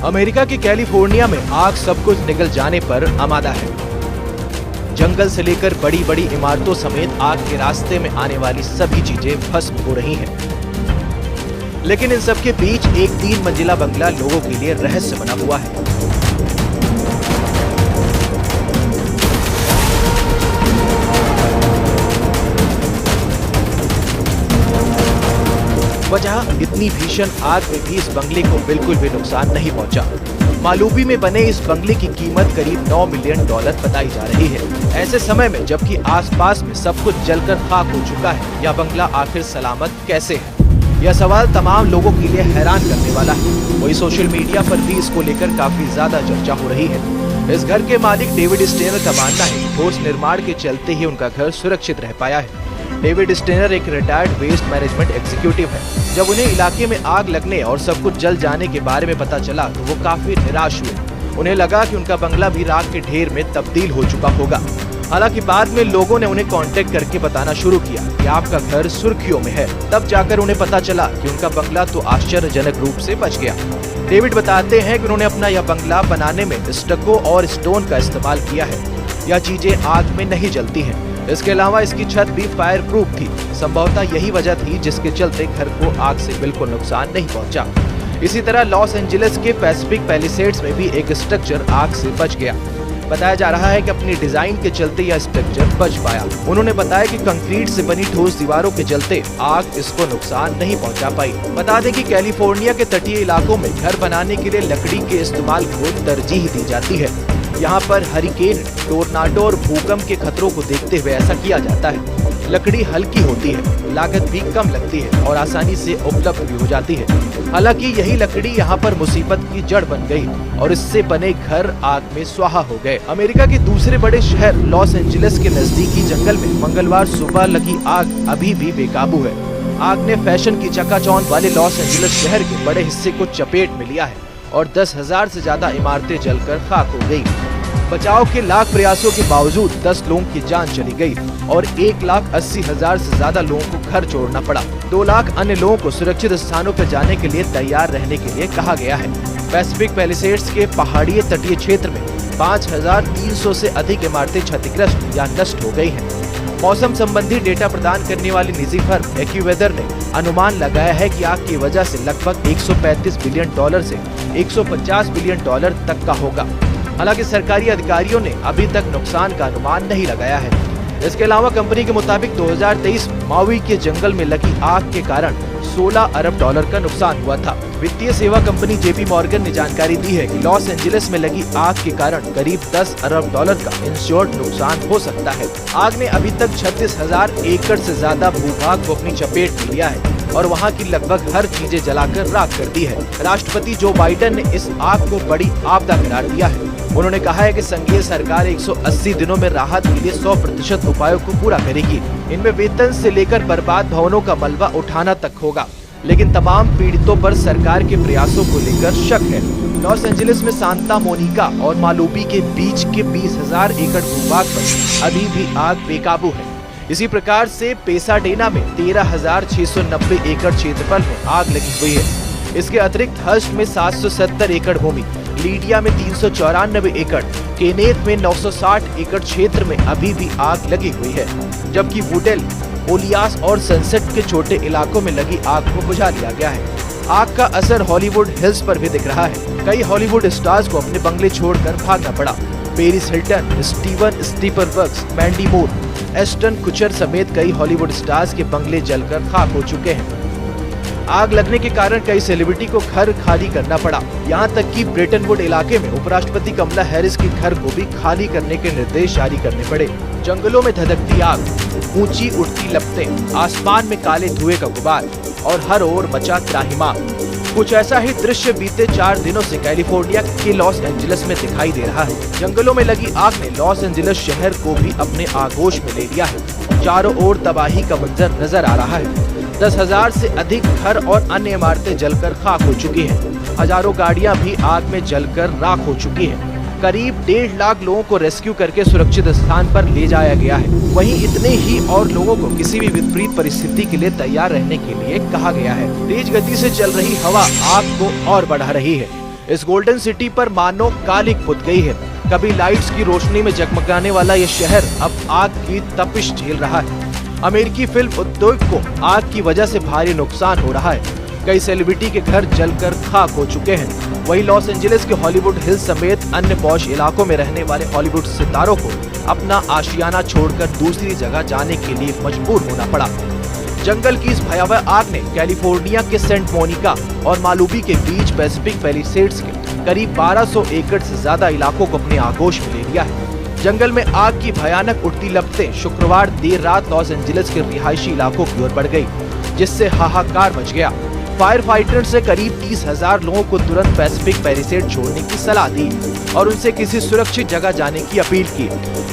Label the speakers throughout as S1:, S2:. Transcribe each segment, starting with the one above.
S1: America की California में आग सब कुछ निगल जाने पर आमादा है। जंगल से लेकर बड़ी बड़ी इमारतों समेत आग के रास्ते में आने वाली सभी चीजें भस्म हो रही हैं। लेकिन इन सब के बीच एक 3 मंजिला बंगला लोगों के लिए रहस्य बना हुआ है। वजह इतनी भीषण आग में भी इस बंगले को बिल्कुल भी नुकसान नहीं पहुंचा। मालूबी में बने इस बंगले की कीमत करीब $9 मिलियन बताई जा रही है। ऐसे समय में जबकि आसपास में सब कुछ जलकर खाक हो चुका है, यह बंगला आखिर सलामत कैसे है? यह सवाल तमाम लोगों के लिए हैरान करने वाला है। वही सोशल मीडिया पर भी इसको लेकर काफी ज्यादा चर्चा हो रही है। इस घर के मालिक डेविड स्टेनर का मानना है कि ठोस निर्माण के चलते ही उनका घर सुरक्षित रह पाया है। डेविड स्टेनर एक रिटायर्ड वेस्ट मैनेजमेंट एग्जीक्यूटिव है। जब उन्हें इलाके में आग लगने और सब कुछ जल जाने के बारे में पता चला तो वो काफी निराश हुए। उन्हें लगा कि उनका बंगला भी राख के ढेर में तब्दील हो चुका होगा। हालांकि बाद में लोगों ने उन्हें कांटेक्ट करके बताना शुरू किया कि आपका घर सुर्खियों में है। तब जाकर उन्हें पता चला कि उनका बंगला तो आश्चर्यजनक रूप से बच गया। डेविड बताते हैं कि उन्होंने अपना यह बंगला बनाने में स्टको और स्टोन का इस्तेमाल किया है। यह चीजें आग में नहीं जलती हैं। इसके अलावा इसकी छत भी फायर प्रूफ थी। संभवतः यही वजह थी जिसके चलते घर को आग से बिल्कुल नुकसान नहीं पहुंचा। इसी तरह लॉस एंजलिस के पैसिफिक पैलिसेड्स में भी एक स्ट्रक्चर आग से बच गया। बताया जा रहा है कि अपनी डिजाइन के चलते यह स्ट्रक्चर बच पाया। उन्होंने बताया कि कंक्रीट से बनी ठोस दीवारों के चलते आग इसको नुकसान नहीं पहुंचा पाई। बता दें कि कैलिफोर्निया के तटीय इलाकों में घर बनाने के लिए लकड़ी के इस्तेमाल को तरजीह दी जाती है। यहाँ पर हरिकेन, टोर्नाडो और भूकंप के खतरों को देखते हुए ऐसा किया जाता है। लकड़ी हल्की होती है, लागत भी कम लगती है और आसानी से उपलब्ध भी हो जाती है। हालांकि यही लकड़ी यहाँ पर मुसीबत की जड़ बन गई और इससे बने घर आग में स्वाहा हो गए। अमेरिका के दूसरे बड़े शहर लॉस एंजलिस के नजदीकी जंगल में मंगलवार सुबह लगी आग अभी भी बेकाबू है। आग ने फैशन की चकाचौंध वाले लॉस एंजलिस शहर के बड़े हिस्से को चपेट में लिया है और 10,000 से ज्यादा इमारतें जलकर खाक हो गई। बचाव के लाख प्रयासों के बावजूद 10 लोगों की जान चली गई और 1,80,000 से ज्यादा लोगों को घर छोड़ना पड़ा। 2 लाख अन्य लोगों को सुरक्षित स्थानों पर जाने के लिए तैयार रहने के लिए कहा गया है। पैसिफिक पैलिसेड्स के पहाड़ी तटीय क्षेत्र में 5,300 से अधिक इमारतें क्षतिग्रस्त या नष्ट हो गई हैं। मौसम संबंधी डेटा प्रदान करने वाली निजी फर्म एक्यूवेदर ने अनुमान लगाया है कि आग की वजह से लगभग $135 बिलियन से $150 बिलियन तक का होगा। हालांकि सरकारी अधिकारियों ने अभी तक नुकसान का अनुमान नहीं लगाया है। इसके अलावा कंपनी के मुताबिक 2023 माउई के जंगल में लगी आग के कारण $16 अरब का नुकसान हुआ था। वित्तीय सेवा कंपनी JP मॉर्गन ने जानकारी दी है कि लॉस एंजलिस में लगी आग के कारण करीब $10 अरब का इंश्योर्ड नुकसान हो सकता है। आग ने अभी तक 36,000 एकड़ से ज्यादा भूभाग को अपनी चपेट में लिया है और वहां की लगभग हर चीजें जलाकर राख कर दी है। राष्ट्रपति जो बाइडेन ने इस आग को बड़ी आपदा करार दिया है। उन्होंने कहा है कि संघीय सरकार 180 दिनों में राहत के लिए 100% उपायों को पूरा करेगी। इनमें वेतन से लेकर बर्बाद भवनों का मलबा उठाना तक होगा। लेकिन तमाम पीड़ितों पर सरकार के प्रयासों को लेकर शक है। लॉस एंजलिस में सांता मोनिका और मालूबी के बीच के 20,000 एकड़ भूभाग पर अभी भी आग बेकाबू है। इसी प्रकार से पेसाडेना में 13,690 एकड़ क्षेत्रफल में आग लगी हुई है। इसके अतिरिक्त हर्स्ट में 770 एकड़ भूमि, लीडिया में 394 एकड़, केनेथ में 960 एकड़ क्षेत्र में अभी भी आग लगी हुई है। जबकि वुडेल, ओलियास और सनसेट के छोटे इलाकों में लगी आग को बुझा लिया गया है। आग का असर हॉलीवुड हिल्स पर भी दिख रहा है। कई हॉलीवुड स्टार्स को अपने बंगले छोड़कर भागना पड़ा। Paris Hilton, Steven Spielberg, Mandy मूर, एस्टन कुचर समेत कई हॉलीवुड स्टार्स के बंगले जलकर खाक हो चुके हैं। आग लगने के कारण कई सेलिब्रिटी को घर खाली करना पड़ा। यहाँ तक कि ब्रेटनवुड इलाके में उपराष्ट्रपति कमला हैरिस के घर को भी खाली करने के निर्देश जारी करने पड़े। जंगलों में धधकती आग, ऊंची उठती लपटें, आसमान में काले धुएं का गुबार और हर ओर मचा त्राहिमाम। कुछ ऐसा ही दृश्य बीते 4 दिनों से कैलिफोर्निया के लॉस एंजलिस में दिखाई दे रहा है। जंगलों में लगी आग ने लॉस एंजलिस शहर को भी अपने आगोश में ले लिया है। चारों ओर तबाही का मंजर नजर आ रहा है। 10,000 से अधिक घर और अन्य इमारतें जलकर खाक हो चुकी हैं। हजारों गाड़ियां भी आग में जलकर राख हो चुकी हैं। करीब 1.5 लाख लोगों को रेस्क्यू करके सुरक्षित स्थान पर ले जाया गया है। वहीं इतने ही और लोगों को किसी भी विपरीत परिस्थिति के लिए तैयार रहने के लिए कहा गया है। तेज गति से चल रही हवा आग को और बढ़ा रही है। इस गोल्डन सिटी पर मानो कालिक पुत गई है। कभी लाइट्स की रोशनी में जगमगाने वाला ये शहर अब आग की तपिश झेल रहा है। अमेरिकी फिल्म उद्योग को आग की वजह से भारी नुकसान हो रहा है। कई सेलिब्रिटी के घर जलकर खाक हो चुके हैं। वहीं लॉस एंजलिस के हॉलीवुड हिल्स समेत अन्य पॉश इलाकों में रहने वाले हॉलीवुड सितारों को अपना आशियाना छोड़कर दूसरी जगह जाने के लिए मजबूर होना पड़ा। जंगल की इस भयावह आग ने कैलिफोर्निया के सेंट मोनिका और मालुबी के बीच पैसिफिक पैलिसेड्स के करीब 1200 एकड़ से ज्यादा इलाकों को अपने आगोश में ले लिया है। जंगल में आग की भयानक उठती लपटें शुक्रवार देर रात लॉस एंजलिस के रिहायशी इलाकों की ओर बढ़ गई, जिससे हाहाकार मच गया। फायर फाइटर्स ने करीब 30,000 लोगों को तुरंत पैसिफिक पैलिसेड छोड़ने की सलाह दी और उनसे किसी सुरक्षित जगह जाने की अपील की।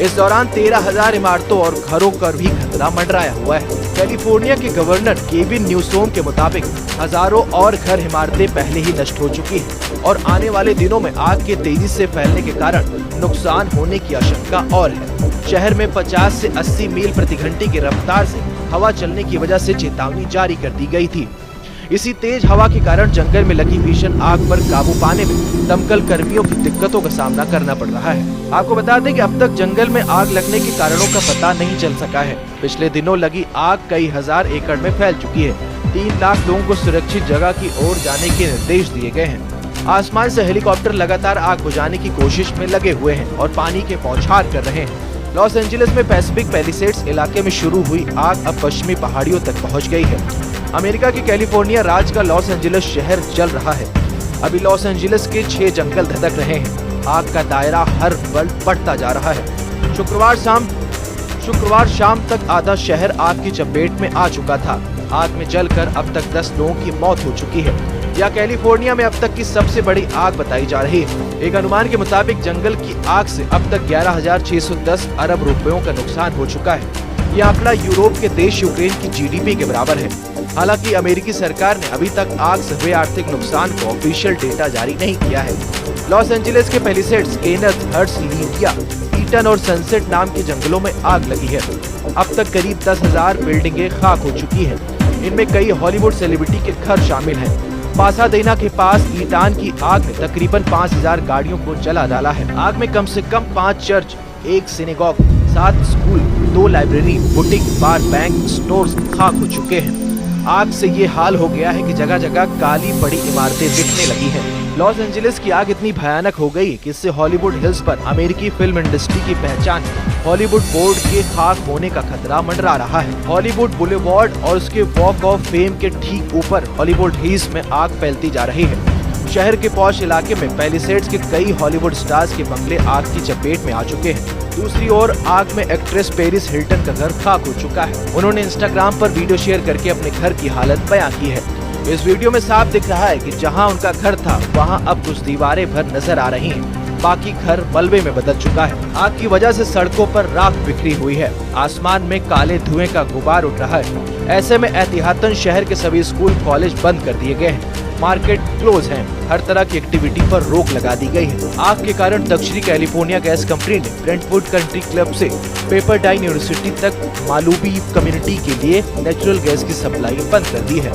S1: इस दौरान 13,000 इमारतों और घरों पर भी खतरा मंडराया हुआ है। कैलिफोर्निया के गवर्नर केविन न्यूसोम के मुताबिक हजारों और घर इमारतें पहले ही नष्ट हो चुकी हैं और आने वाले दिनों में आग के तेजी से फैलने के कारण नुकसान होने की आशंका और है। शहर में 50 से 80 मील प्रति घंटे की रफ्तार से हवा चलने की वजह से चेतावनी जारी कर दी गई थी। इसी तेज हवा के कारण जंगल में लगी भीषण आग पर काबू पाने में दमकल कर्मियों की दिक्कतों का सामना करना पड़ रहा है। आपको बता दें कि अब तक जंगल में आग लगने के कारणों का पता नहीं चल सका है। पिछले दिनों लगी आग कई हजार एकड़ में फैल चुकी है। 3 लाख लोगों को सुरक्षित जगह की ओर जाने के निर्देश दिए गए हैं। आसमान से हेलीकॉप्टर लगातार आग बुझाने की कोशिश में लगे हुए हैं और पानी के बौछार कर रहे हैं। लॉस एंजलिस में पैसिफिक पैलिसेड्स इलाके में शुरू हुई आग अब पश्चिमी पहाड़ियों तक पहुंच गई है। अमेरिका के कैलिफोर्निया राज्य का लॉस एंजलिस शहर जल रहा है। अभी लॉस एंजलिस के 6 जंगल धधक रहे हैं। आग का दायरा हर पल बढ़ता जा रहा है। शुक्रवार शाम तक आधा शहर आग की चपेट में आ चुका था। आग में जलकर अब तक 10 लोगों की मौत हो चुकी है। यह कैलिफोर्निया में अब तक की सबसे बड़ी आग बताई जा रही है। एक अनुमान के मुताबिक जंगल की आग से अब तक 11,610 अरब रुपयों का नुकसान हो चुका है। यह आंकड़ा यूरोप के देश यूक्रेन की जीडीपी के बराबर है। हालांकि अमेरिकी सरकार ने अभी तक आग से हुए आर्थिक नुकसान को ऑफिशियल डेटा जारी नहीं किया है। लॉस एंजलिस के पैलिसेड्स, केनथ, हर्ट्स, लीडिया, ईटन और सनसेट नाम के जंगलों में आग लगी है। अब तक करीब 10,000 बिल्डिंगें खाक हो चुकी हैं। इनमें कई हॉलीवुड सेलिब्रिटी के घर शामिल हैं। पासाडेना के पास ईटान की आग ने तकरीबन 5,000 गाड़ियों को जला डाला है। आग में कम से कम 5 church, 1 synagogue, 7 school, 2 library, boutique, bar, bank, stores खाक हो चुके हैं। आग से ये हाल हो गया है कि जगह जगह काली पड़ी इमारतें दिखने लगी हैं। लॉस एंजलिस की आग इतनी भयानक हो गई कि इससे हॉलीवुड हिल्स पर अमेरिकी फिल्म इंडस्ट्री की पहचान हॉलीवुड बोर्ड के खाक होने का खतरा मंडरा रहा है। हॉलीवुड बुलेवार्ड और उसके वॉक ऑफ फेम के ठीक ऊपर हॉलीवुड हिल्स में आग फैलती जा रही है। शहर के पॉश इलाके में पैलिसेड्स के कई हॉलीवुड स्टार्स के बंगले आग की चपेट में आ चुके हैं। दूसरी ओर आग में एक्ट्रेस पेरिस हिल्टन का घर खाक हो चुका है। उन्होंने इंस्टाग्राम पर वीडियो शेयर करके अपने घर की हालत बयां की है। इस वीडियो में साफ दिख रहा है कि जहां उनका घर था वहां अब कुछ दीवारें भर नजर आ रही हैं। बाकी घर मलबे में बदल चुका है। आग की वजह से सड़कों पर राख बिखरी हुई है। आसमान में काले धुएं का गुबार उठ रहा है। ऐसे में एहतियातन शहर के सभी स्कूल, कॉलेज बंद कर दिए गए हैं। मार्केट क्लोज हैं। हर तरह की एक्टिविटी पर रोक लगा दी गई है। आग के कारण दक्षिणी कैलिफोर्निया गैस कंपनी ने ब्रेंटवुड कंट्री क्लब से पेपरडाइन यूनिवर्सिटी तक मालुबी कम्युनिटी के लिए नेचुरल गैस की सप्लाई बंद कर दी है।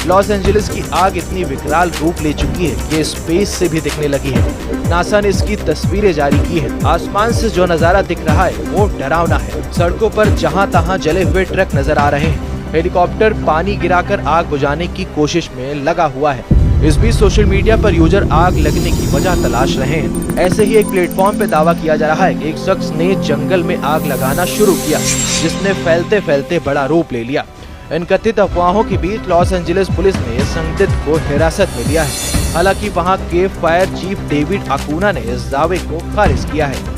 S1: लॉस एंजलिस की आग इतनी विकराल रूप ले चुकी है कि स्पेस से भी दिखने लगी है। नासा ने इसकी तस्वीरें जारी की है। आसमान से जो नजारा दिख रहा है वो डरावना है। सड़कों पर जहां तहां जले हुए ट्रक नजर आ रहे हैं। हेलीकॉप्टर पानी गिराकर आग बुझाने की कोशिश में लगा हुआ है। इस बीच सोशल मीडिया पर यूजर आग लगने की वजह तलाश रहे हैं। ऐसे ही एक प्लेटफॉर्म पे दावा किया जा रहा है कि एक शख्स ने जंगल में आग लगाना शुरू किया, जिसने फैलते फैलते बड़ा रूप ले लिया। इन कथित अफवाहों के बीच लॉस एंजलिस पुलिस ने संदिग्ध को हिरासत में लिया है। हालांकि वहां के फायर चीफ डेविड अकूना ने इस दावे को खारिज किया है।